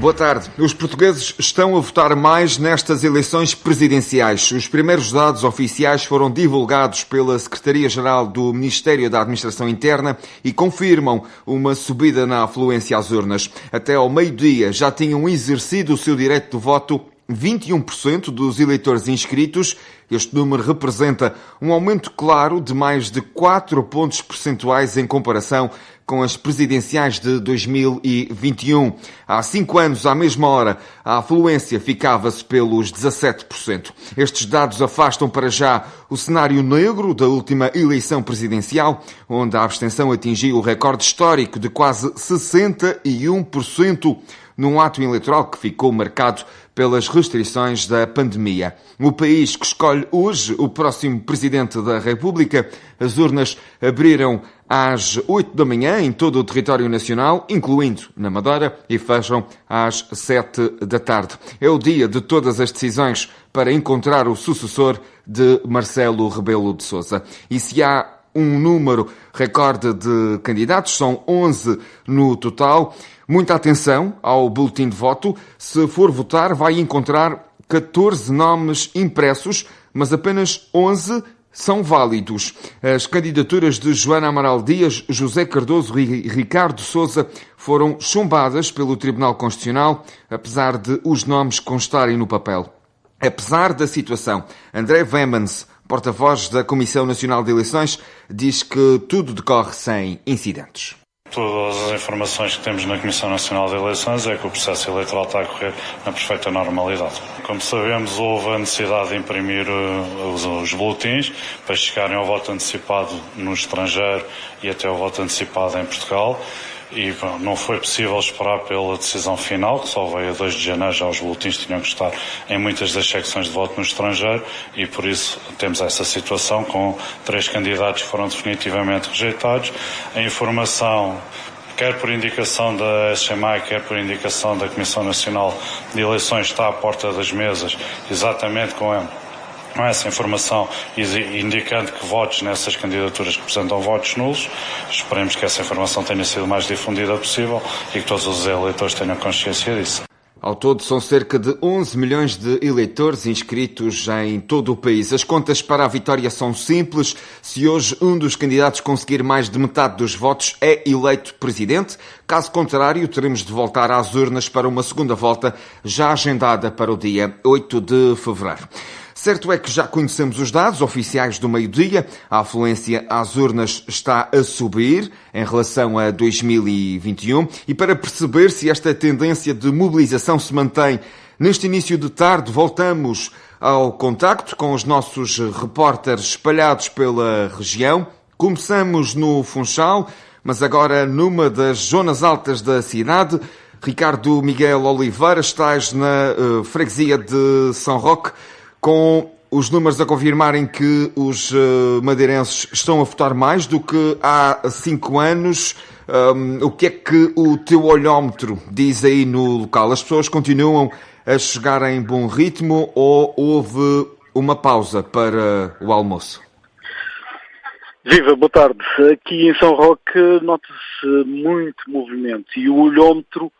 Boa tarde. Os portugueses estão a votar mais nestas eleições presidenciais. Os primeiros dados oficiais foram divulgados pela Secretaria-Geral do Ministério da Administração Interna e confirmam uma subida na afluência às urnas. Até ao meio-dia já tinham exercido o seu direito de voto 21% dos eleitores inscritos. Este número representa um aumento claro de mais de 4 pontos percentuais em comparação com as presidenciais de 2021. Há 5 anos, à mesma hora, a afluência ficava-se pelos 17%. Estes dados afastam para já o cenário negro da última eleição presidencial, onde a abstenção atingiu o recorde histórico de quase 61%, num ato eleitoral que ficou marcado pelas restrições da pandemia. O país que escolhe hoje o próximo Presidente da República, as urnas abriram às 8 da manhã em todo o território nacional, incluindo na Madeira, e fecham às 7 da tarde. É o dia de todas as decisões para encontrar o sucessor de Marcelo Rebelo de Sousa. E se há um número recorde de candidatos, são 11 no total. Muita atenção ao boletim de voto. Se for votar, vai encontrar 14 nomes impressos, mas apenas 11 são válidos. As candidaturas de Joana Amaral Dias, José Cardoso e Ricardo Sousa foram chumbadas pelo Tribunal Constitucional, apesar de os nomes constarem no papel. Apesar da situação, André Vemans, porta-voz da Comissão Nacional de Eleições, diz que tudo decorre sem incidentes. Todas as informações que temos na Comissão Nacional de Eleições é que o processo eleitoral está a correr na perfeita normalidade. Como sabemos, houve a necessidade de imprimir os boletins para chegarem ao voto antecipado no estrangeiro e até ao voto antecipado em Portugal. E não foi possível esperar pela decisão final, que só veio a 2 de janeiro, já os boletins tinham que estar em muitas das secções de voto no estrangeiro e por isso temos essa situação com 3 candidatos que foram definitivamente rejeitados. A informação, quer por indicação da SGMAI, quer por indicação da Comissão Nacional de Eleições, está à porta das mesas, exatamente com essa informação indicando que votos nessas candidaturas representam votos nulos. Esperemos que essa informação tenha sido o mais difundida possível e que todos os eleitores tenham consciência disso. Ao todo, são cerca de 11 milhões de eleitores inscritos em todo o país. As contas para a vitória são simples. Se hoje um dos candidatos conseguir mais de metade dos votos, é eleito presidente. Caso contrário, teremos de voltar às urnas para uma segunda volta, já agendada para o dia 8 de fevereiro. Certo é que já conhecemos os dados oficiais do meio-dia. A afluência às urnas está a subir em relação a 2021. E para perceber se esta tendência de mobilização se mantém neste início de tarde, voltamos ao contacto com os nossos repórteres espalhados pela região. Começamos no Funchal, mas agora numa das zonas altas da cidade. Ricardo Miguel Oliveira, estás na freguesia de São Roque, com os números a confirmarem que os madeirenses estão a votar mais do que há 5 anos. O que é que o teu olhómetro diz aí no local? As pessoas continuam a chegar em bom ritmo ou houve uma pausa para o almoço? Viva, boa tarde. Aqui em São Roque nota-se muito movimento e o olhómetro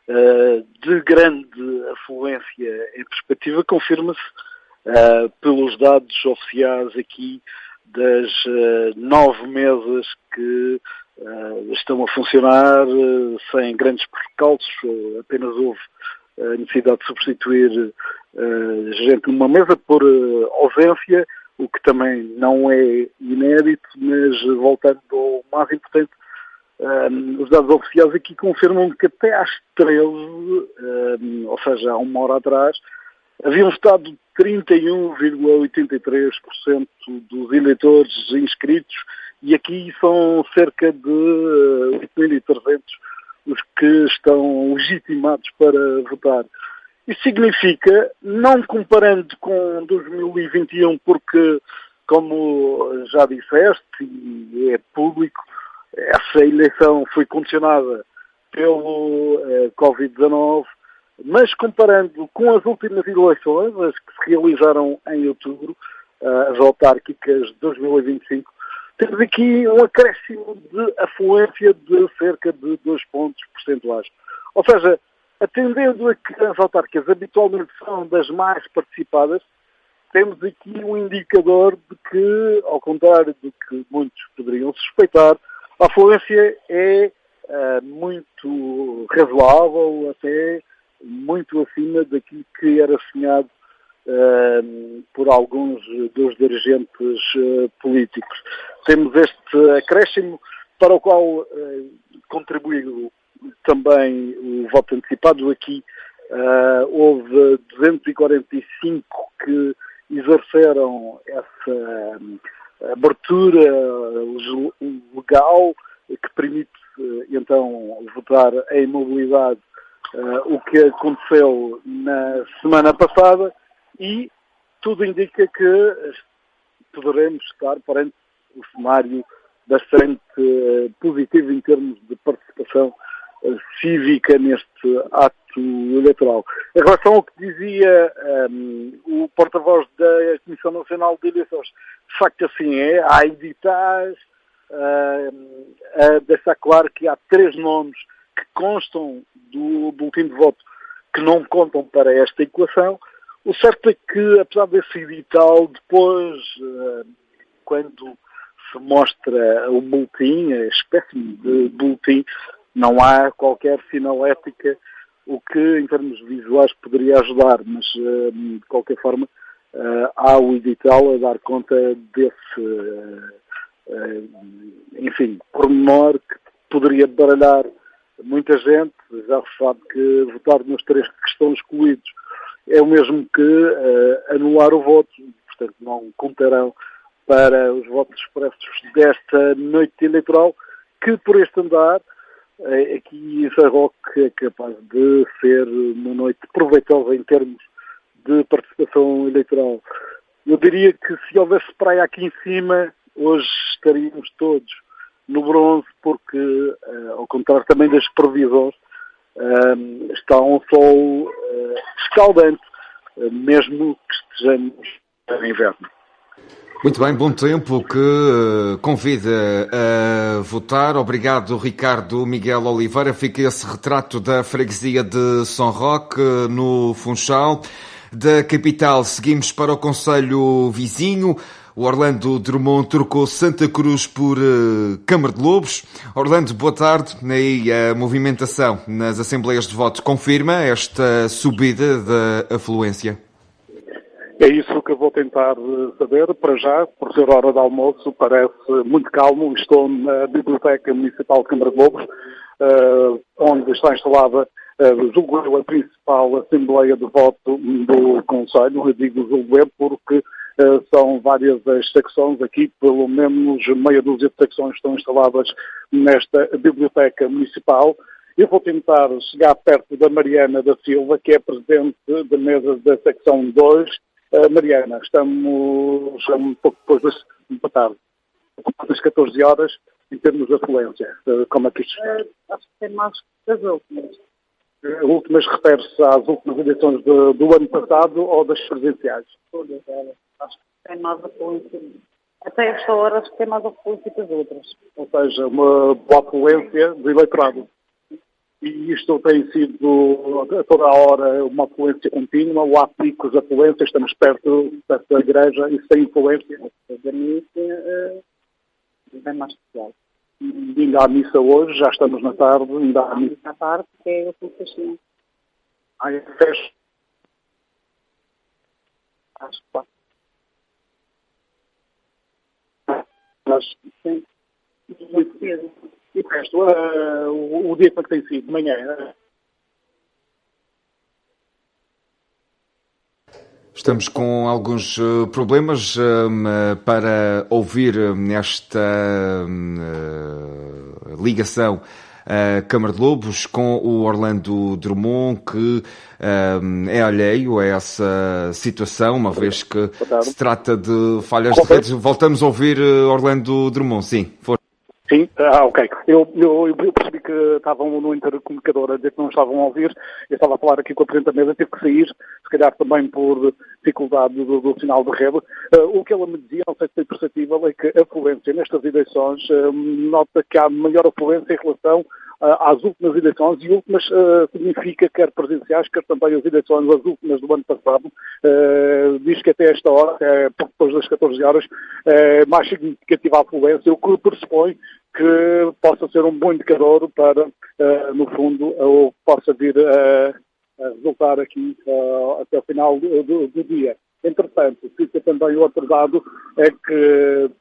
de grande afluência em perspectiva confirma-se pelos dados oficiais aqui das 9 mesas que estão a funcionar sem grandes percalços. Apenas houve a necessidade de substituir gente numa mesa por ausência, o que também não é inédito, mas voltando ao mais importante, os dados oficiais aqui confirmam que até às 13, ou seja, há 1 hora atrás, haviam estado 31,83% dos eleitores inscritos e aqui são cerca de 8.300 os que estão legitimados para votar. Isso significa, não comparando com 2021, porque, como já disseste, e é público, essa eleição foi condicionada pelo Covid-19, mas comparando com as últimas eleições, as que se realizaram em outubro, as autárquicas de 2025, temos aqui um acréscimo de afluência de cerca de 2 pontos percentuais. Ou seja, Atendendo a que as autárquicas habitualmente são das mais participadas, temos aqui um indicador de que, ao contrário do que muitos poderiam suspeitar, a afluência é muito razoável, até muito acima daquilo que era sonhado por alguns dos dirigentes políticos. Temos este acréscimo para o qual contribuiu também o voto antecipado. Aqui houve 245 que exerceram essa abertura legal que permite então votar em mobilidade, o que aconteceu na semana passada, e tudo indica que poderemos estar perante um cenário bastante positivo em termos de participação cívica neste ato eleitoral. Em relação ao que dizia o porta-voz da Comissão Nacional de Eleições, de facto assim é, há editais a deixar claro que há 3 nomes que constam do boletim de voto que não contam para esta equação. O certo é que, apesar desse edital, depois, quando se mostra o boletim, a espécie de boletim, não há qualquer sinalética, o que, em termos visuais, poderia ajudar, mas, de qualquer forma, há o edital a dar conta desse, enfim, pormenor que poderia baralhar muita gente. Já se sabe que votar nos 3 que estão excluídos é o mesmo que anular o voto, portanto não contarão para os votos expressos desta noite eleitoral, que por este andar, aqui em Sarroque, é capaz de ser uma noite proveitosa em termos de participação eleitoral. Eu diria que se houvesse praia aqui em cima, hoje estaríamos todos no bronze, porque, ao contrário também das previsões, está um sol escaldante, mesmo que estejamos em inverno. Muito bem, bom tempo que convida a votar. Obrigado, Ricardo Miguel Oliveira. Fica esse retrato da freguesia de São Roque, no Funchal. Da capital, seguimos para o concelho vizinho. O Orlando Drummond trocou Santa Cruz por Câmara de Lobos. Orlando, boa tarde. E a movimentação nas assembleias de voto confirma esta subida da afluência? É isso que eu vou tentar saber. Para já, por ser hora de almoço, parece muito calmo. Estou na Biblioteca Municipal de Câmara de Lobos, onde está instalada, julgo eu, a principal assembleia de voto do concelho. Eu digo julgo eu porque são várias as secções aqui, pelo menos meia dúzia de secções estão instaladas nesta Biblioteca Municipal. Eu vou tentar chegar perto da Mariana da Silva, que é presidente da mesa da secção 2. Mariana, estamos um pouco depois da tarde, das 14 horas, em termos de afluência. Como é que isto está? Acho que tem mais das últimas. As últimas refere-se às últimas eleições do ano passado ou das presidenciais? Todas elas. Acho que tem mais afluência. Até esta hora acho que tem mais afluência que as outras. Ou seja, uma boa afluência do eleitorado. E isto tem sido a toda a hora uma afluência contínua, ou há picos de afluência, estamos perto da igreja, isso tem influência. A missa é bem mais especial. E ainda há missa hoje, já estamos na tarde, ainda há missa. À tarde, que é o Pulsacinho. Há festa. Acho que pode. Mas, Sim. Muito cedo. E o resto, o dia para que tem sido, de manhã? Estamos com alguns problemas para ouvir esta ligação a Câmara de Lobos com o Orlando Drummond, que é alheio a essa situação, uma vez que se trata de falhas de redes. Voltamos a ouvir Orlando Drummond, sim. Sim, ok. Eu percebi que estavam no intercomunicador a dizer que não estavam a ouvir. Eu estava a falar aqui com a Presidente da Mesa, tive que sair, se calhar também por dificuldade do sinal de rede. O que ela me dizia, não sei se foi perceptível, é que a afluência nestas eleições nota que há maior afluência em relação às últimas eleições, e últimas significa quer presenciais, quer também as eleições, as últimas do ano passado. Diz que até esta hora, pouco depois das 14 horas, é mais significativa a afluência, o que pressupõe que possa ser um bom indicador para, no fundo, ou possa vir a resultar aqui até o final do dia. Entretanto, fica também o outro dado, é que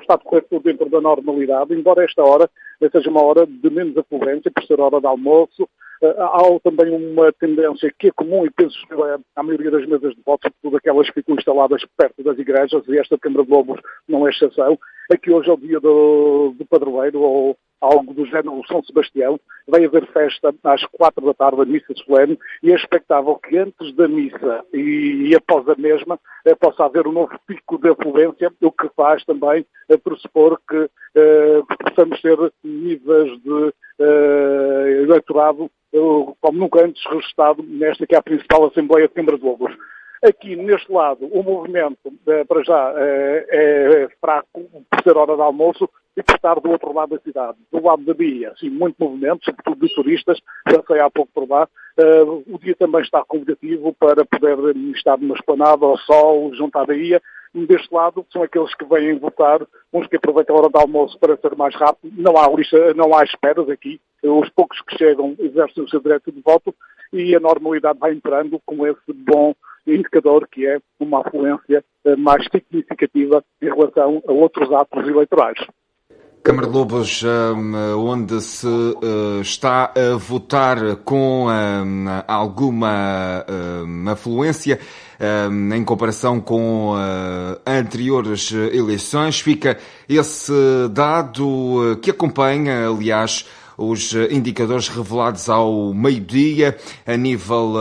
está a correr tudo dentro da normalidade, embora esta hora seja uma hora de menos afluência, por ser hora de almoço. Há também uma tendência que é comum, e penso que é à maioria das mesas de voto, sobretudo aquelas que ficam instaladas perto das igrejas, e esta Câmara de Lobos não é exceção. Aqui hoje é o dia do padroeiro, ou algo do género São Sebastião. Vai haver festa às 4 da tarde, a missa solene, e é expectável que antes da missa e após a mesma possa haver um novo pico de afluência, o que faz também pressupor que possamos ter níveis de eleitorado como nunca antes registado nesta que é a principal Assembleia de Câmara de Lobos. Aqui, neste lado, o movimento, para já, é fraco, por ser hora de almoço, e por estar do outro lado da cidade. Do lado da Bia, sim, muito movimento, sobretudo de turistas, já sei há pouco por lá. O dia também está convidativo para poder estar numa esplanada ao sol, junto à Bahia. Deste lado, são aqueles que vêm votar, uns que aproveitam a hora de almoço para ser mais rápido. Não há esperas aqui. Os poucos que chegam exercem o seu direito de voto, e a normalidade vai entrando com esse bom indicador que é uma afluência mais significativa em relação a outros atos eleitorais. Câmara de Lobos, onde se está a votar com alguma afluência em comparação com anteriores eleições, fica esse dado que acompanha, aliás, os indicadores revelados ao meio-dia. A nível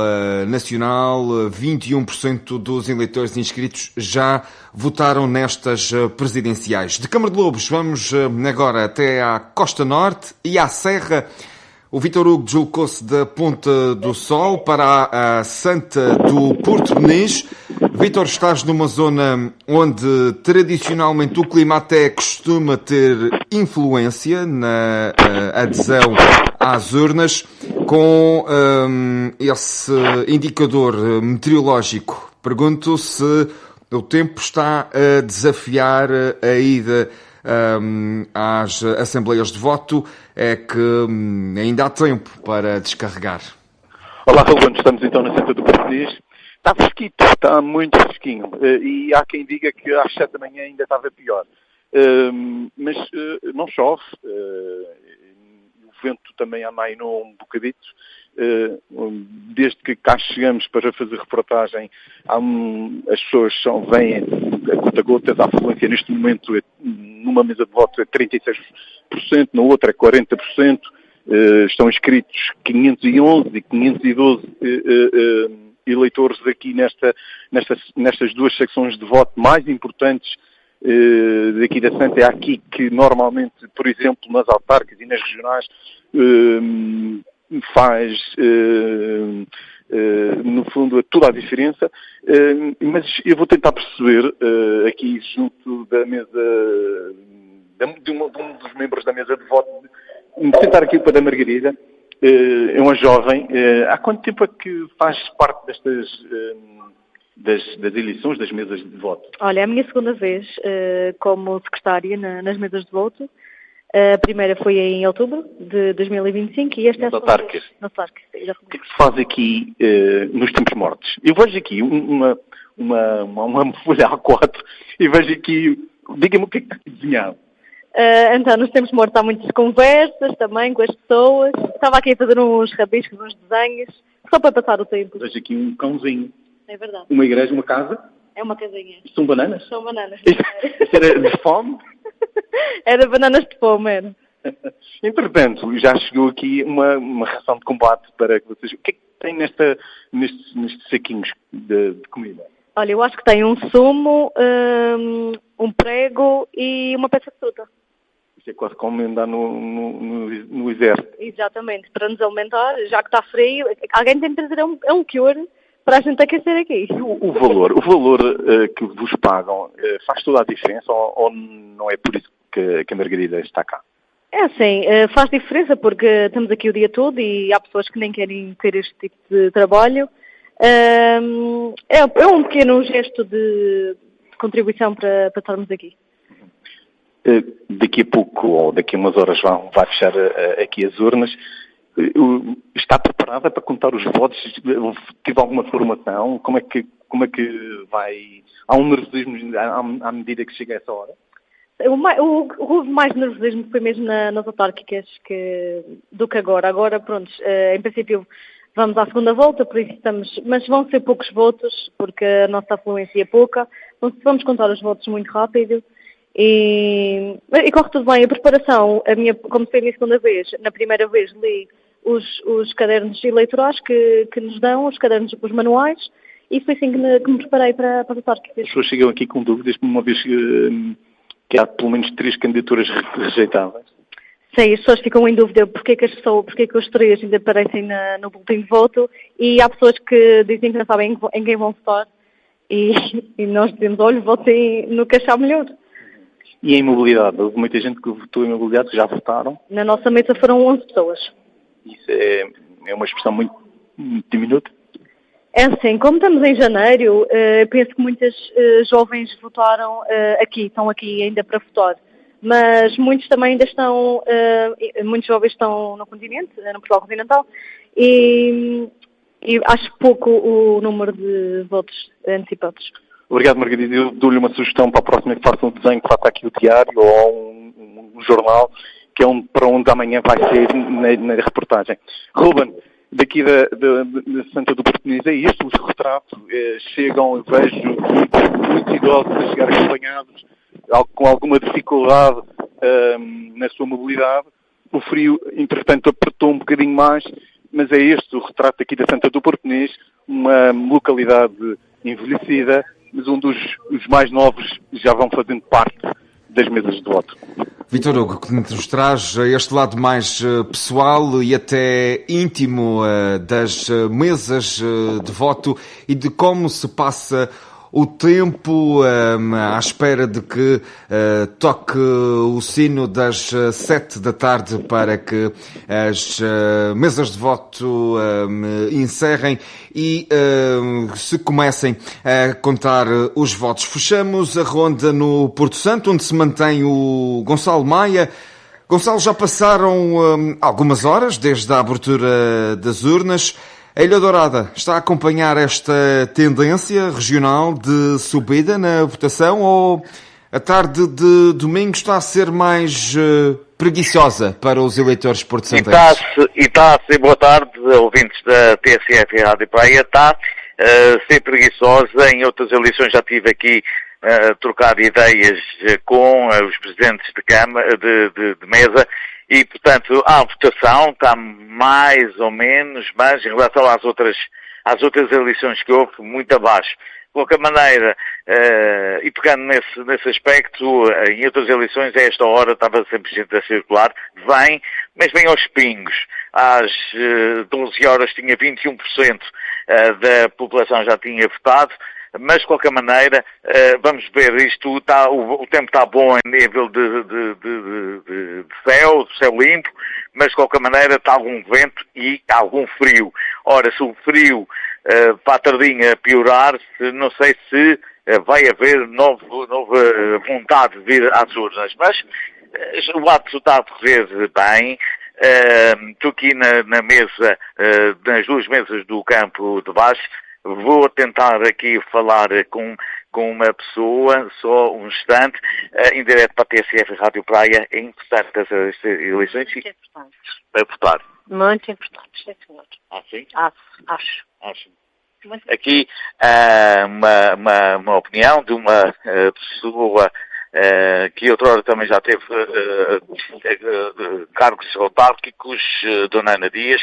nacional, 21% dos eleitores inscritos já votaram nestas presidenciais. De Câmara de Lobos, vamos agora até à Costa Norte e à Serra. O Vítor Hugo deslocou-se da Ponta do Sol para a Santa do Porto Meniz. Vítor, estás numa zona onde tradicionalmente o clima até costuma ter influência na adesão às urnas. Com esse indicador meteorológico, pergunto se o tempo está a desafiar a ida às assembleias de voto, é que ainda há tempo para descarregar. Olá, Raul, estamos então na Santa do Porto Meniz. Está fresquito, está muito fresquinho, e há quem diga que às 7 da manhã ainda estava pior. Mas não chove, o vento também amainou um bocadito. Desde que cá chegamos para fazer reportagem, as pessoas vêm a gota-gotas. A afluência neste momento, numa mesa de votos, é 36%, na outra é 40%. Estão inscritos 511 e 512 eleitores aqui nestas duas secções de voto mais importantes daqui da Santa. É aqui que normalmente, por exemplo, nas autárquicas e nas regionais, faz, no fundo, toda a diferença. Mas eu vou tentar perceber, aqui junto da mesa, de um dos membros da mesa de voto, tentar aqui para a Margarida. É uma jovem. Há quanto tempo é que faz parte das eleições, das mesas de voto? Olha, é a minha segunda vez como secretária nas mesas de voto. A primeira foi em outubro de 2025 e esta é a segunda vez. Na autarca, exatamente. O que é que se faz aqui nos tempos mortos? Eu vejo aqui uma folha A4 e vejo aqui, diga-me o que é que está desenhado. Então, nos tempos mortos há muitas conversas também com as pessoas. Estava aqui a fazer uns rabiscos, uns desenhos, só para passar o tempo. Vejo aqui um cãozinho. É verdade. Uma igreja, uma casa. É uma casinha. São bananas? São bananas. Isto era de fome? Era bananas de fome, era. Entretanto, já chegou aqui uma ração de combate para que vocês... O que é que tem nestes saquinhos de comida? Olha, eu acho que tem um sumo, um prego e uma peça de fruta. Isto é quase como andar no exército. Exatamente, para nos alimentar, já que está frio, alguém tem de trazer um cure para a gente aquecer aqui. E o valor que vos pagam faz toda a diferença ou não é por isso que a Margarida está cá? É assim, faz diferença porque estamos aqui o dia todo e há pessoas que nem querem ter este tipo de trabalho. É um pequeno gesto de contribuição para estarmos aqui. Daqui a pouco, ou daqui a umas horas, vai fechar aqui as urnas. Está preparada para contar os votos? Tive alguma formação? Como é que vai? Há um nervosismo à medida que chega essa hora? Houve mais nervosismo foi mesmo nas autárquicas do que agora. Agora, pronto, em princípio vamos à segunda volta, por isso mas vão ser poucos votos, porque a nossa afluência é pouca. Vamos contar os votos muito rápido e corre tudo bem. A preparação, como foi a minha segunda vez, na primeira vez li os cadernos eleitorais que nos dão, os manuais, e foi assim que me preparei para as autárquicas. As pessoas chegam aqui com dúvidas, uma vez que há pelo menos 3 candidaturas rejeitadas. Sim, as pessoas ficam em dúvida porque que os 3 ainda aparecem no boletim de voto, e há pessoas que dizem que não sabem em quem vão votar, e nós dizemos, olha, votem no que achar melhor. E em mobilidade? Houve muita gente que votou em mobilidade, que já votaram? Na nossa mesa foram 11 pessoas. Isso é uma expressão muito diminuta? É assim, como estamos em janeiro, penso que muitas jovens votaram estão aqui ainda para votar. Mas muitos também ainda estão, muitos jovens estão no continente, no Portugal continental, e acho pouco o número de votos antecipados. Obrigado, Margarida. Eu dou-lhe uma sugestão para a próxima, que faça um desenho, que faça aqui o diário ou um jornal, que é para onde amanhã vai ser na reportagem. Ruben, daqui da Santa do Português, é isto os retratos? Chegam, eu vejo muitos idosos a chegar acompanhados, com alguma dificuldade na sua mobilidade. O frio, entretanto, apertou um bocadinho mais, mas é este o retrato aqui da Santa do Português, uma localidade envelhecida, mas onde os mais novos já vão fazendo parte das mesas de voto. Vítor Hugo, que nos traz este lado mais pessoal e até íntimo das mesas de voto e de como se passa o tempo à espera de que toque o sino das 7 da tarde para que as mesas de voto encerrem e se comecem a contar os votos. Fechamos a ronda no Porto Santo, onde se mantém o Gonçalo Maia. Gonçalo, já passaram algumas horas desde a abertura das urnas. A Ilha Dourada está a acompanhar esta tendência regional de subida na votação, ou a tarde de domingo está a ser mais preguiçosa para os eleitores porto-santenses? Está a ser, boa tarde, ouvintes da TSF e Rádio Praia, está a ser preguiçosa. Em outras eleições já tive aqui a trocar ideias com os presidentes de Câmara, de mesa, e, portanto, a votação está mais ou menos, mas em relação às outras eleições que houve, muito abaixo. De qualquer maneira, e pegando nesse aspecto, em outras eleições, a esta hora estava sempre gente a circular, mas vem aos pingos. Às 12 horas tinha 21% da população já tinha votado, mas de qualquer maneira, vamos ver, o tempo está bom em nível de céu limpo, mas de qualquer maneira está algum vento e algum frio. Ora, se o frio para a tardinha piorar, não sei se vai haver nova vontade de vir às urnas, mas o ato está a correr bem. Estou aqui na mesa, nas 2 mesas do campo de baixo. Vou tentar aqui falar com uma pessoa, só um instante, em direto para a TSF Rádio Praia. É importante essas eleições? Muito importante. Para votar? Muito importante, sim, senhor. Ah, sim? Acho. Aqui uma opinião de uma pessoa que outrora também já teve cargos autárquicos, Dona Ana Dias.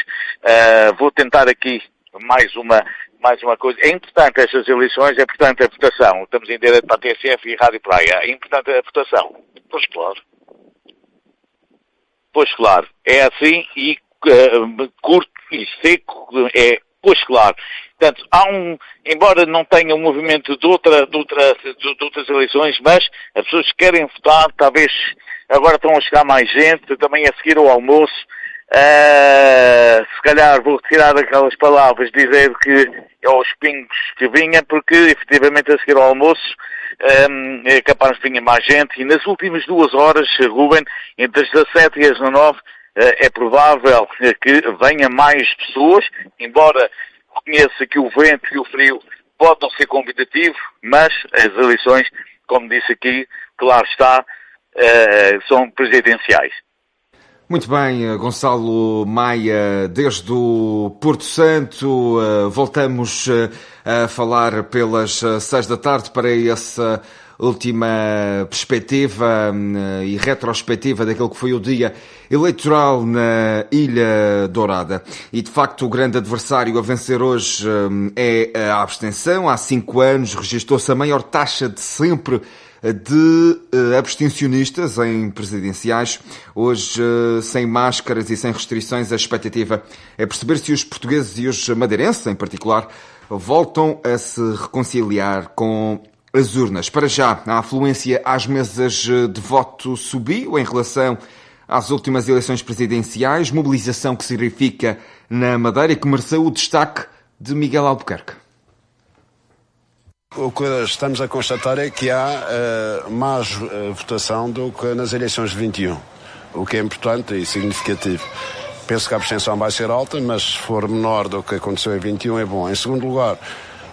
Vou tentar aqui mais uma coisa. É importante estas eleições, é importante a votação. Estamos em direto para a TSF e Rádio Praia. É importante a votação. Pois claro. É assim e curto e seco. Pois claro. Portanto, embora não tenha um movimento de outras eleições, mas as pessoas que querem votar, talvez agora estão a chegar mais gente, também a seguir ao almoço. Se calhar vou retirar aquelas palavras, dizer que é aos pingos que vinha, porque efetivamente a seguir ao almoço é capaz de vir mais gente, e nas últimas 2 horas, Ruben, entre as 17 e as 19, é provável que venha mais pessoas, embora reconheça que o vento e o frio podem ser convidativos, mas as eleições, como disse aqui, claro está, são presidenciais. Muito bem, Gonçalo Maia, desde o Porto Santo, voltamos a falar pelas 6 da tarde para essa última perspectiva e retrospectiva daquele que foi o dia eleitoral na Ilha Dourada. E, de facto, o grande adversário a vencer hoje é a abstenção. Há 5 anos registrou-se a maior taxa de sempre de abstencionistas em presidenciais. Hoje, sem máscaras e sem restrições, a expectativa é perceber se os portugueses e os madeirenses, em particular, voltam a se reconciliar com as urnas. Para já, a afluência às mesas de voto subiu em relação às últimas eleições presidenciais, mobilização que se verifica na Madeira e que mereceu o destaque de Miguel Albuquerque. O que estamos a constatar é que há mais votação do que nas eleições de 21, o que é importante e significativo. Penso que a abstenção vai ser alta, mas se for menor do que aconteceu em 21 é bom. Em segundo lugar,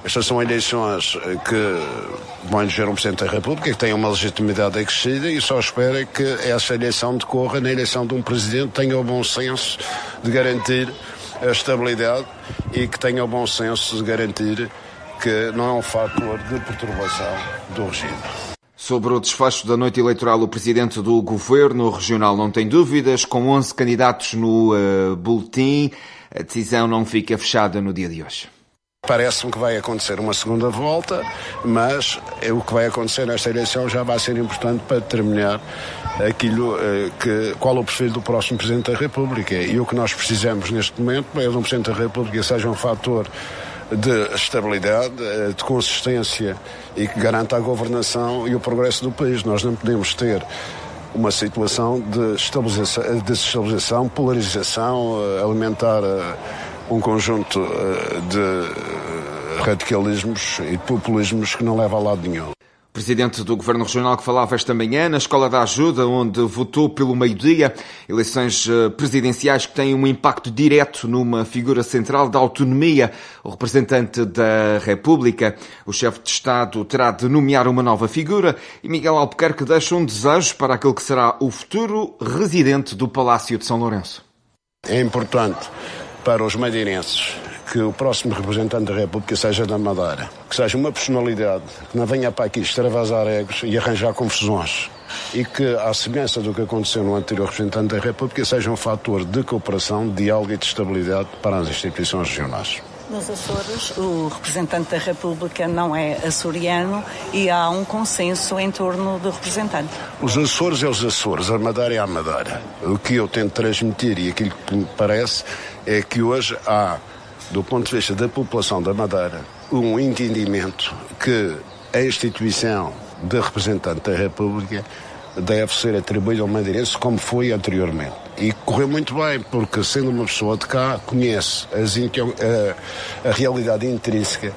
estas são eleições que vão eleger um Presidente da República, que tem uma legitimidade acrescida, e só espero que essa eleição decorra na eleição de um Presidente que tenha o bom senso de garantir a estabilidade e que tenha o bom senso de garantir que não é um fator de perturbação do regime. Sobre o desfecho da noite eleitoral, o presidente do Governo Regional não tem dúvidas. Com 11 candidatos no boletim, a decisão não fica fechada no dia de hoje. Parece-me que vai acontecer uma segunda volta, mas o que vai acontecer nesta eleição já vai ser importante para determinar qual é o perfil do próximo Presidente da República. E o que nós precisamos neste momento é de um Presidente da República que seja um fator de estabilidade, de consistência e que garanta a governação e o progresso do país. Nós não podemos ter uma situação de desestabilização, polarização, alimentar um conjunto de radicalismos e populismos que não leva a lado nenhum. Presidente do Governo Regional que falava esta manhã na Escola da Ajuda, onde votou pelo meio-dia, eleições presidenciais que têm um impacto direto numa figura central da autonomia, o representante da República. O chefe de Estado terá de nomear uma nova figura e Miguel Albuquerque deixa um desejo para aquele que será o futuro residente do Palácio de São Lourenço. É importante para os madeirenses que o próximo representante da República seja da Madeira, que seja uma personalidade que não venha para aqui extravasar egos e arranjar confusões, e que, à semelhança do que aconteceu no anterior representante da República, seja um fator de cooperação, de diálogo e de estabilidade para as instituições regionais. Nos Açores, o representante da República não é açoriano e há um consenso em torno do representante. Os Açores é os Açores, a Madeira é a Madeira. O que eu tento transmitir e aquilo que me parece é que hoje há, do ponto de vista da população da Madeira, um entendimento que a instituição de representante da República deve ser atribuída ao madeirense como foi anteriormente. E correu muito bem, porque sendo uma pessoa de cá, conhece a realidade intrínseca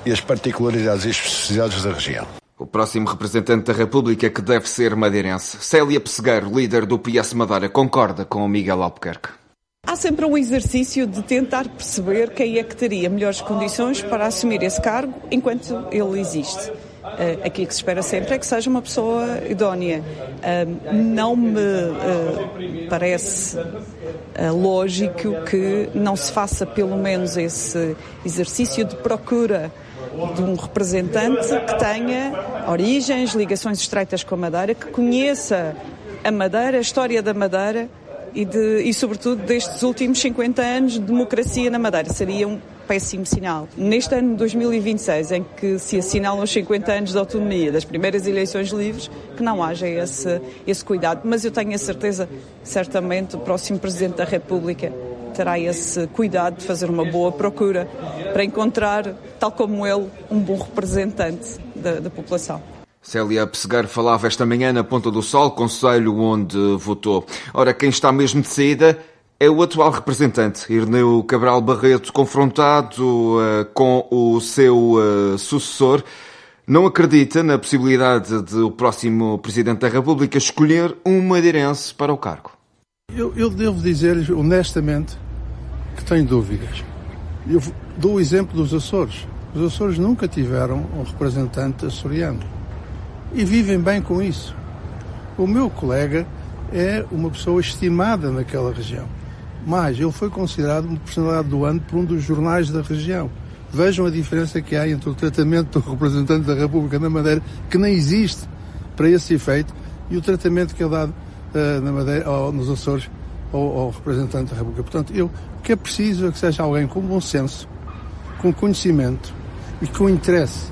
e as particularidades e especificidades da região. O próximo representante da República que deve ser madeirense. Célia Pessegueiro, líder do PS Madeira, concorda com o Miguel Albuquerque. Há sempre um exercício de tentar perceber quem é que teria melhores condições para assumir esse cargo enquanto ele existe. Aquilo que se espera sempre é que seja uma pessoa idónea. Não me parece lógico que não se faça pelo menos esse exercício de procura de um representante que tenha origens, ligações estreitas com a Madeira, que conheça a Madeira, a história da Madeira e sobretudo, destes últimos 50 anos de democracia na Madeira. Seria um péssimo sinal. Neste ano de 2026, em que se assinalam os 50 anos de autonomia das primeiras eleições livres, que não haja esse cuidado. Mas eu tenho a certeza, certamente, o próximo Presidente da República terá esse cuidado de fazer uma boa procura para encontrar, tal como ele, um bom representante da população. Célia Pessegueiro falava esta manhã na Ponta do Sol, concelho onde votou. Ora, quem está mesmo de saída é o atual representante, Irneu Cabral Barreto, confrontado com o seu sucessor. Não acredita na possibilidade de o próximo Presidente da República escolher um madeirense para o cargo. Eu devo dizer-lhes honestamente que tenho dúvidas. Eu dou o exemplo dos Açores. Os Açores nunca tiveram um representante açoriano. E vivem bem com isso. O meu colega é uma pessoa estimada naquela região. Mas ele foi considerado uma personalidade do ano por um dos jornais da região. Vejam a diferença que há entre o tratamento do representante da República na Madeira, que nem existe para esse efeito, e o tratamento que é dado na Madeira, nos Açores ao representante da República. Portanto, o que é preciso é que seja alguém com bom senso, com conhecimento e com interesse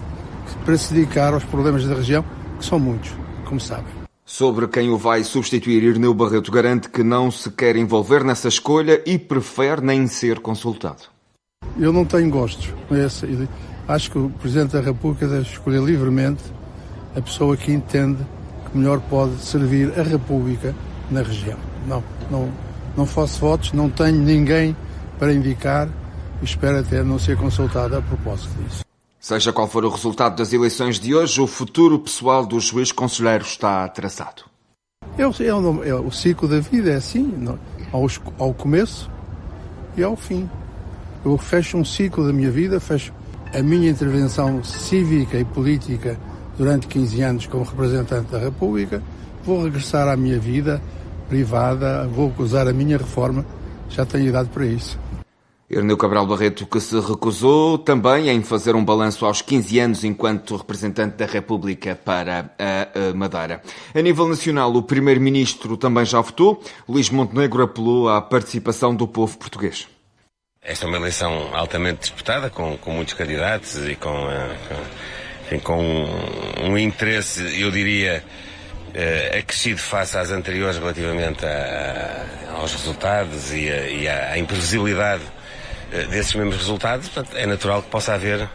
para se dedicar aos problemas da região, que são muitos, como sabem. Sobre quem o vai substituir, Irneu Barreto garante que não se quer envolver nessa escolha e prefere nem ser consultado. Eu não tenho gostos. Acho que o Presidente da República deve escolher livremente a pessoa que entende que melhor pode servir a República na região. Não faço votos, não tenho ninguém para indicar e espero até não ser consultado a propósito disso. Seja qual for o resultado das eleições de hoje, o futuro pessoal do juiz conselheiro está traçado. O ciclo da vida é assim, ao começo e ao fim. Eu fecho um ciclo da minha vida, fecho a minha intervenção cívica e política durante 15 anos como representante da República, vou regressar à minha vida privada, vou usar a minha reforma, já tenho idade para isso. Irneu Cabral Barreto, que se recusou também em fazer um balanço aos 15 anos enquanto representante da República para a Madeira. A nível nacional, o Primeiro-Ministro também já votou. Luís Montenegro apelou à participação do povo português. Esta é uma eleição altamente disputada, com muitos candidatos e com um interesse, eu diria, acrescido face às anteriores relativamente aos resultados e à imprevisibilidade desses mesmos resultados. Portanto, é natural que possa haver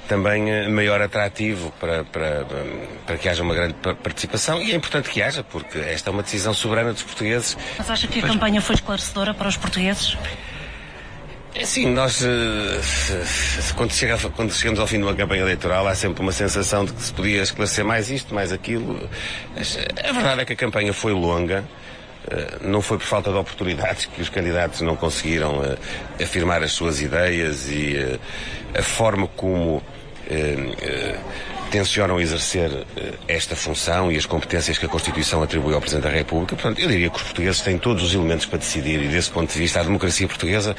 também maior atrativo para que haja uma grande participação, e é importante que haja, porque esta é uma decisão soberana dos portugueses. Mas acha que a campanha foi esclarecedora para os portugueses? Sim, nós, quando chegamos ao fim de uma campanha eleitoral, há sempre uma sensação de que se podia esclarecer mais isto, mais aquilo. A verdade é que a campanha foi longa, não foi por falta de oportunidades que os candidatos não conseguiram afirmar as suas ideias e a forma como tencionam exercer esta função e as competências que a Constituição atribui ao Presidente da República. Portanto, eu diria que os portugueses têm todos os elementos para decidir, e desse ponto de vista a democracia portuguesa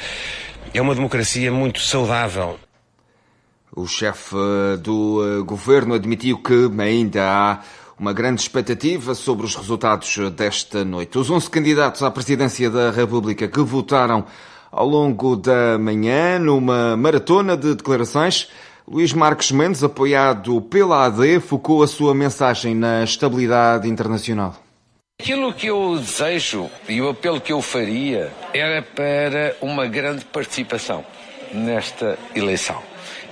é uma democracia muito saudável. O chefe do governo admitiu que ainda há uma grande expectativa sobre os resultados desta noite. Os 11 candidatos à presidência da República que votaram ao longo da manhã numa maratona de declarações. Luís Marques Mendes, apoiado pela AD, focou a sua mensagem na estabilidade internacional. Aquilo que eu desejo e o apelo que eu faria era para uma grande participação nesta eleição.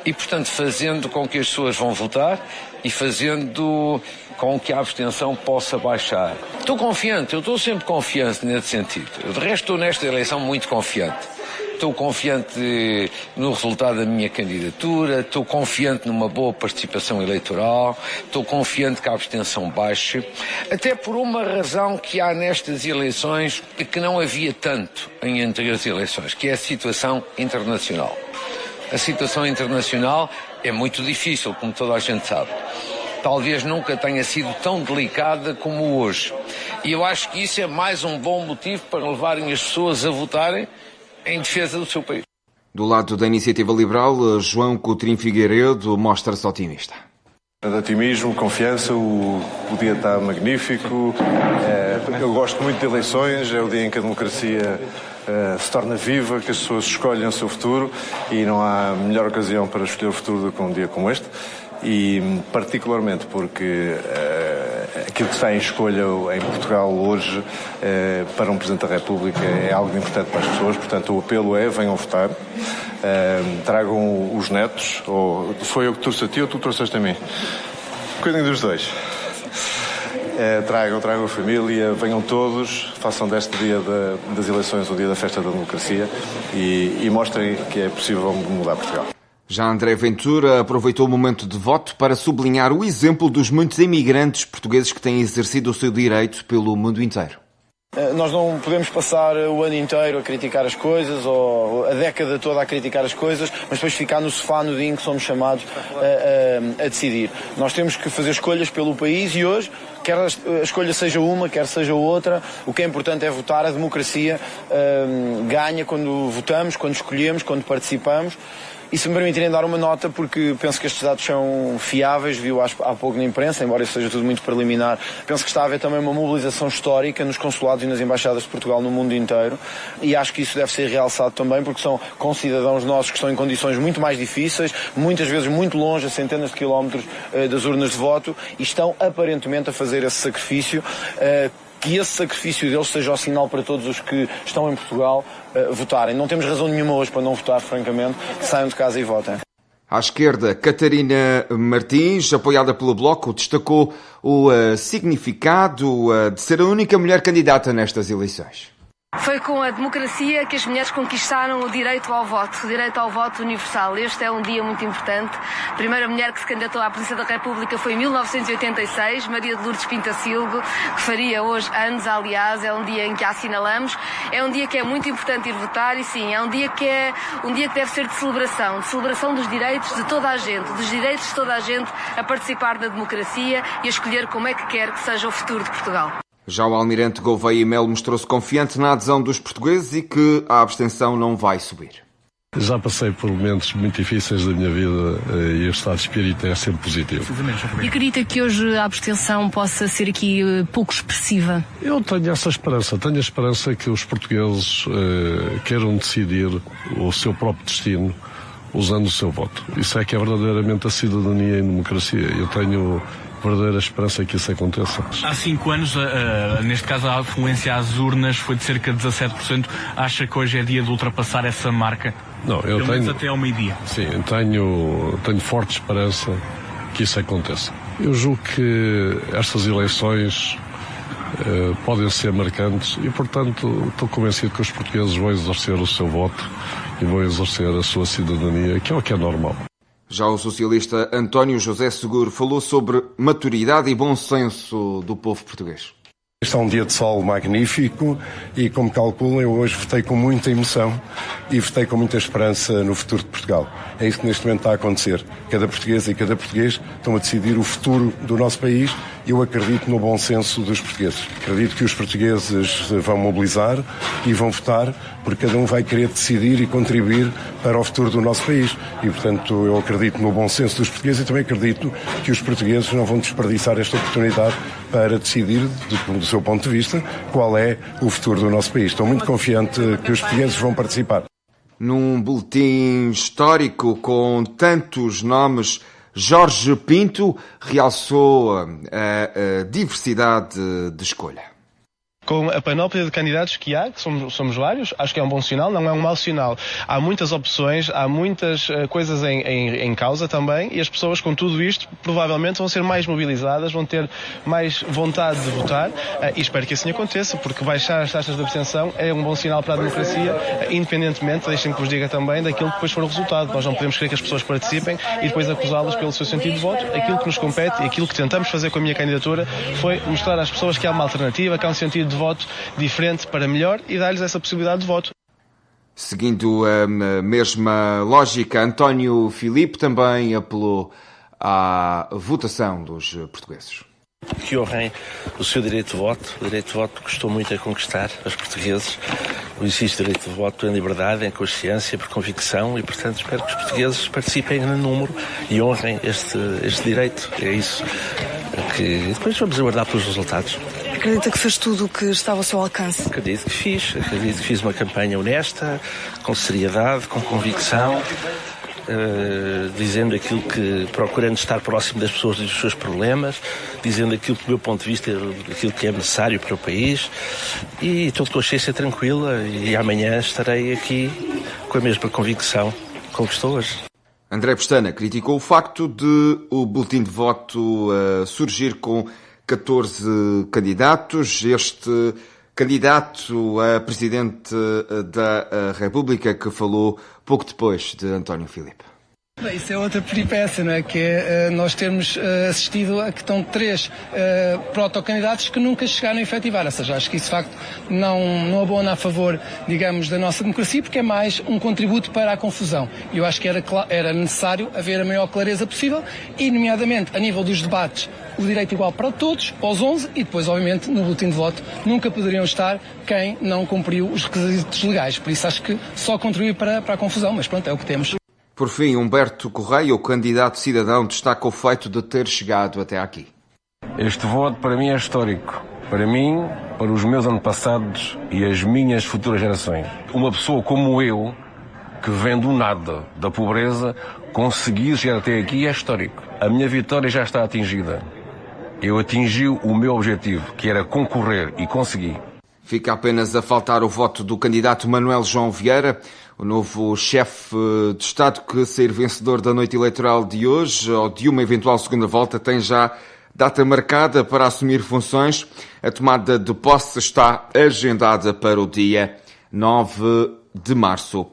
E, portanto, fazendo com que as pessoas vão votar e fazendo com que a abstenção possa baixar. Estou confiante, eu estou sempre confiante nesse sentido. De resto, estou nesta eleição muito confiante. Estou confiante no resultado da minha candidatura, estou confiante numa boa participação eleitoral, estou confiante que a abstenção baixe, até por uma razão que há nestas eleições e que não havia tanto em anteriores eleições, que é a situação internacional. A situação internacional é muito difícil, como toda a gente sabe. Talvez nunca tenha sido tão delicada como hoje. E eu acho que isso é mais um bom motivo para levarem as pessoas a votarem em defesa do seu país. Do lado da Iniciativa Liberal, João Coutrinho Figueiredo mostra-se otimista. De otimismo, confiança, o dia está magnífico. Eu gosto muito de eleições, é o dia em que a democracia se torna viva, que as pessoas escolhem o seu futuro, e não há melhor ocasião para escolher o futuro do que um dia como este. E particularmente porque aquilo que está em escolha em Portugal hoje para um Presidente da República é algo importante para as pessoas. Portanto, o apelo é: venham votar, tragam os netos, ou foi eu que trouxe a ti ou tu trouxeste a mim? Cuidem dos dois. Tragam a família, venham todos, façam deste dia das eleições um dia da festa da democracia e mostrem que é possível mudar Portugal. Já André Ventura aproveitou o momento de voto para sublinhar o exemplo dos muitos imigrantes portugueses que têm exercido o seu direito pelo mundo inteiro. Nós não podemos passar o ano inteiro a criticar as coisas ou a década toda a criticar as coisas, mas depois ficar no sofá no dia em que somos chamados a decidir. Nós temos que fazer escolhas pelo país e hoje, quer a escolha seja uma, quer seja outra, o que é importante é votar. A democracia ganha quando votamos, quando escolhemos, quando participamos. E se me permitirem dar uma nota, porque penso que estes dados são fiáveis, viu há pouco na imprensa, embora isso seja tudo muito preliminar, penso que está a haver também uma mobilização histórica nos consulados e nas embaixadas de Portugal no mundo inteiro, e acho que isso deve ser realçado também, porque são concidadãos nossos que estão em condições muito mais difíceis, muitas vezes muito longe, a centenas de quilómetros das urnas de voto, e estão aparentemente a fazer esse sacrifício. Que esse sacrifício deles seja o sinal para todos os que estão em Portugal votarem. Não temos razão nenhuma hoje para não votar, francamente. Saiam de casa e votem. À esquerda, Catarina Martins, apoiada pelo Bloco, destacou o significado de ser a única mulher candidata nestas eleições. Foi com a democracia que as mulheres conquistaram o direito ao voto universal. Este é um dia muito importante. A primeira mulher que se candidatou à presidência da República foi em 1986, Maria de Lourdes Pintacilgo, que faria hoje anos, aliás, é um dia em que a assinalamos. É um dia que é muito importante ir votar e sim, é um dia que deve ser de celebração dos direitos de toda a gente, a participar da democracia e a escolher como é que quer que seja o futuro de Portugal. Já o almirante Gouveia e Melo mostrou-se confiante na adesão dos portugueses e que a abstenção não vai subir. Já passei por momentos muito difíceis da minha vida e o estado de espírito é sempre positivo. E acredita que hoje a abstenção possa ser aqui pouco expressiva? Eu tenho essa esperança. Tenho a esperança que os portugueses queiram decidir o seu próprio destino usando o seu voto. Isso é que é verdadeiramente a cidadania em democracia. Eu tenho verdadeira esperança que isso aconteça. Há 5 anos, neste caso, a afluência às urnas foi de cerca de 17%. Acha que hoje é dia de ultrapassar essa marca? Não, eu pelo menos até ao meio-dia. Sim, tenho forte esperança que isso aconteça. Eu julgo que estas eleições podem ser marcantes e, portanto, estou convencido que os portugueses vão exercer o seu voto e vão exercer a sua cidadania, que é o que é normal. Já o socialista António José Seguro falou sobre maturidade e bom senso do povo português. Este é um dia de sol magnífico e, como calculam, eu hoje votei com muita emoção e votei com muita esperança no futuro de Portugal. É isso que neste momento está a acontecer. Cada portuguesa e cada português estão a decidir o futuro do nosso país e eu acredito no bom senso dos portugueses. Acredito que os portugueses vão mobilizar e vão votar porque cada um vai querer decidir e contribuir para o futuro do nosso país. E, portanto, eu acredito no bom senso dos portugueses e também acredito que os portugueses não vão desperdiçar esta oportunidade para decidir, do seu ponto de vista, qual é o futuro do nosso país. Estou muito confiante que os portugueses vão participar. Num boletim histórico com tantos nomes, Jorge Pinto realçou a diversidade de escolha. Com a panóplia de candidatos que há, que somos vários, acho que é um bom sinal, não é um mau sinal. Há muitas opções, há muitas coisas em causa também, e as pessoas com tudo isto provavelmente vão ser mais mobilizadas, vão ter mais vontade de votar, e espero que assim aconteça, porque baixar as taxas de abstenção é um bom sinal para a democracia, independentemente, deixem que vos diga também, daquilo que depois for o resultado. Nós não podemos querer que as pessoas participem e depois acusá-las pelo seu sentido de voto. Aquilo que nos compete e aquilo que tentamos fazer com a minha candidatura foi mostrar às pessoas que há uma alternativa, que há um sentido de voto diferente para melhor e dar-lhes essa possibilidade de voto. Seguindo a mesma lógica, António Filipe também apelou à votação dos portugueses. Que honrem o seu direito de voto. O direito de voto custou muito a conquistar aos portugueses. Existe direito de voto em liberdade, em consciência, por convicção e, portanto, espero que os portugueses participem no número e honrem este direito. É isso que depois vamos aguardar pelos resultados. Acredita que fez tudo o que estava ao seu alcance? Acredito que fiz uma campanha honesta, com seriedade, com convicção, dizendo aquilo que, procurando estar próximo das pessoas e dos seus problemas, dizendo aquilo que, do meu ponto de vista, aquilo que é necessário para o país, e estou de consciência tranquila e amanhã estarei aqui com a mesma convicção como estou hoje. André Pestana criticou o facto de o boletim de voto surgir com 14 candidatos. Este candidato a Presidente da República que falou pouco depois de António Filipe. Bem, isso é outra peripécia, não é? Que é nós termos assistido a que estão 3 protocandidatos que nunca chegaram a efetivar. Ou seja, acho que isso de facto não abona a favor, digamos, da nossa democracia, porque é mais um contributo para a confusão. E eu acho que era necessário haver a maior clareza possível e, nomeadamente, a nível dos debates, o direito igual para todos, para os 11, e depois, obviamente, no boletim de voto, nunca poderiam estar quem não cumpriu os requisitos legais. Por isso acho que só contribui para a confusão, mas pronto, é o que temos. Por fim, Humberto Correia, o candidato cidadão, destaca o feito de ter chegado até aqui. Este voto para mim é histórico. Para mim, para os meus antepassados e as minhas futuras gerações. Uma pessoa como eu, que vem do nada, da pobreza, conseguir chegar até aqui é histórico. A minha vitória já está atingida. Eu atingi o meu objetivo, que era concorrer, e consegui. Fica apenas a faltar o voto do candidato Manuel João Vieira, o novo chefe de Estado que sair vencedor da noite eleitoral de hoje, ou de uma eventual segunda volta, tem já data marcada para assumir funções. A tomada de posse está agendada para o dia 9 de março.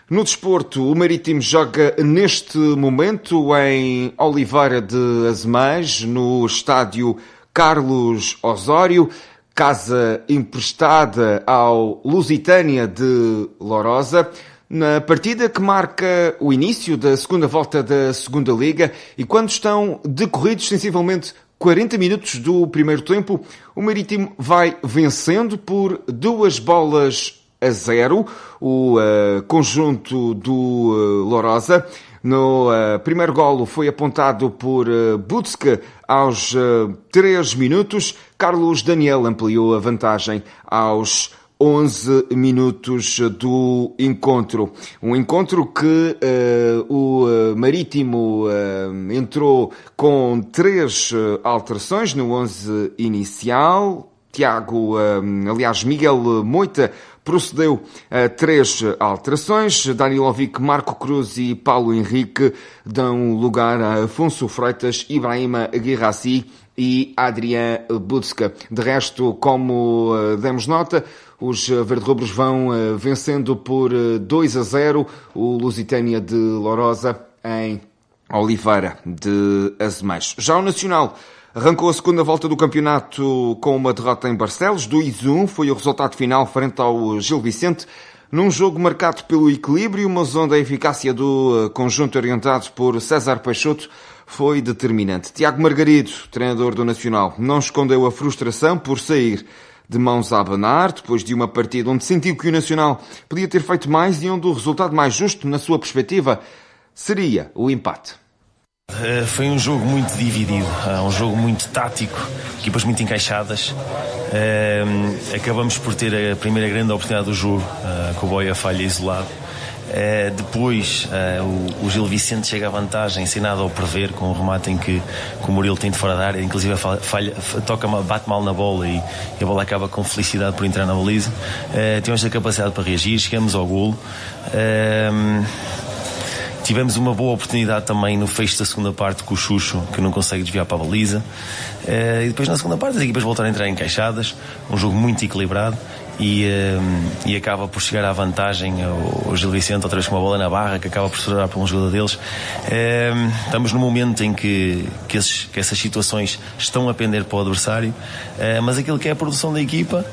No desporto, o Marítimo joga neste momento em Oliveira de Azeméis, no estádio Carlos Osório, casa emprestada ao Lusitânia de Lourosa, na partida que marca o início da segunda volta da Segunda Liga, e quando estão decorridos sensivelmente 40 minutos do primeiro tempo, o Marítimo vai vencendo por 2-0 o conjunto do Lourosa. No primeiro golo foi apontado por Butska aos 3 minutos. Carlos Daniel ampliou a vantagem aos 11 minutos do encontro. Um encontro que o Marítimo entrou com 3 alterações no 11 inicial. Miguel Moita procedeu a 3 alterações. Danilovic, Marco Cruz e Paulo Henrique dão lugar a Afonso Freitas, Ibrahima Guirassi e Adrián Butska. De resto, como demos nota, os verde-rubros vão vencendo por 2-0 o Lusitânia de Lourosa em Oliveira de Azeméis. Já o Nacional arrancou a segunda volta do campeonato com uma derrota em Barcelos. 2-1 foi o resultado final frente ao Gil Vicente, num jogo marcado pelo equilíbrio, mas onde a eficácia do conjunto orientado por César Peixoto foi determinante. Tiago Margarido, treinador do Nacional, não escondeu a frustração por sair de mãos a abanar, depois de uma partida onde sentiu que o Nacional podia ter feito mais e onde o resultado mais justo, na sua perspectiva, seria o empate. Foi um jogo muito dividido, um jogo muito tático, equipas muito encaixadas. Acabamos por ter a primeira grande oportunidade do jogo, com o Boia falha isolado. Depois o Gil Vicente chega à vantagem sem nada ao prever, com um remate em que o Murilo tem de fora da área, inclusive bate mal na bola e a bola acaba com felicidade por entrar na baliza. Tivemos a capacidade para reagir, chegamos ao golo. Tivemos uma boa oportunidade também no fecho da segunda parte com o Xuxo, que não consegue desviar para a baliza. E depois na segunda parte as equipas voltaram a entrar encaixadas, um jogo muito equilibrado e acaba por chegar à vantagem o Gil Vicente, outra vez com uma bola na barra, que acaba por estourar para um jogador deles. Estamos num momento em que essas situações estão a pender para o adversário, mas aquilo que é a produção da equipa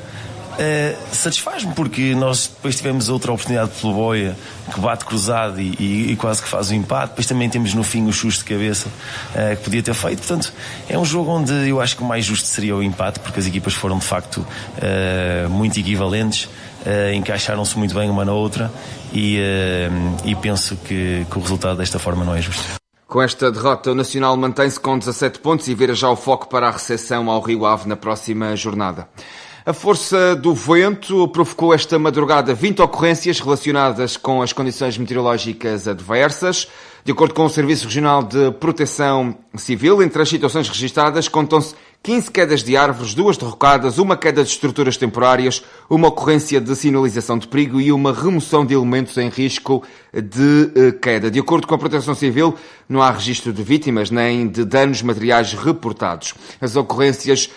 satisfaz-me, porque nós depois tivemos outra oportunidade pelo Boia, que bate cruzado e quase que faz o empate. Depois também temos no fim o chute de cabeça que podia ter feito. Portanto, é um jogo onde eu acho que o mais justo seria o empate, porque as equipas foram de facto muito equivalentes, encaixaram-se muito bem uma na outra e penso que o resultado desta forma não é justo. Com esta derrota, o Nacional mantém-se com 17 pontos e vira já o foco para a recepção ao Rio Ave na próxima jornada. A força do vento provocou esta madrugada 20 ocorrências relacionadas com as condições meteorológicas adversas. De acordo com o Serviço Regional de Proteção Civil, entre as situações registadas contam-se 15 quedas de árvores, 2 derrocadas, uma queda de estruturas temporárias, uma ocorrência de sinalização de perigo e uma remoção de elementos em risco de queda. De acordo com a Proteção Civil, não há registro de vítimas nem de danos materiais reportados. As ocorrências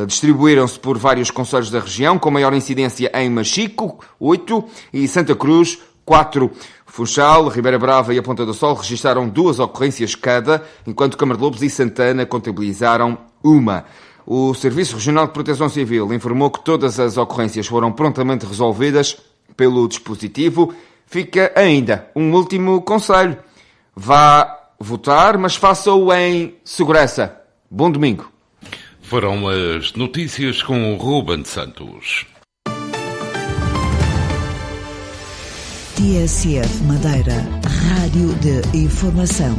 distribuíram-se por vários concelhos da região, com maior incidência em Machico, 8, e Santa Cruz, 4. Funchal, Ribeira Brava e a Ponta do Sol registaram 2 ocorrências cada, enquanto Câmara de Lobos e Santana contabilizaram 1. O Serviço Regional de Proteção Civil informou que todas as ocorrências foram prontamente resolvidas pelo dispositivo. Fica ainda um último conselho. Vá votar, mas faça-o em segurança. Bom domingo. Foram as notícias com o Ruben Santos. TSF Madeira, Rádio de Informação.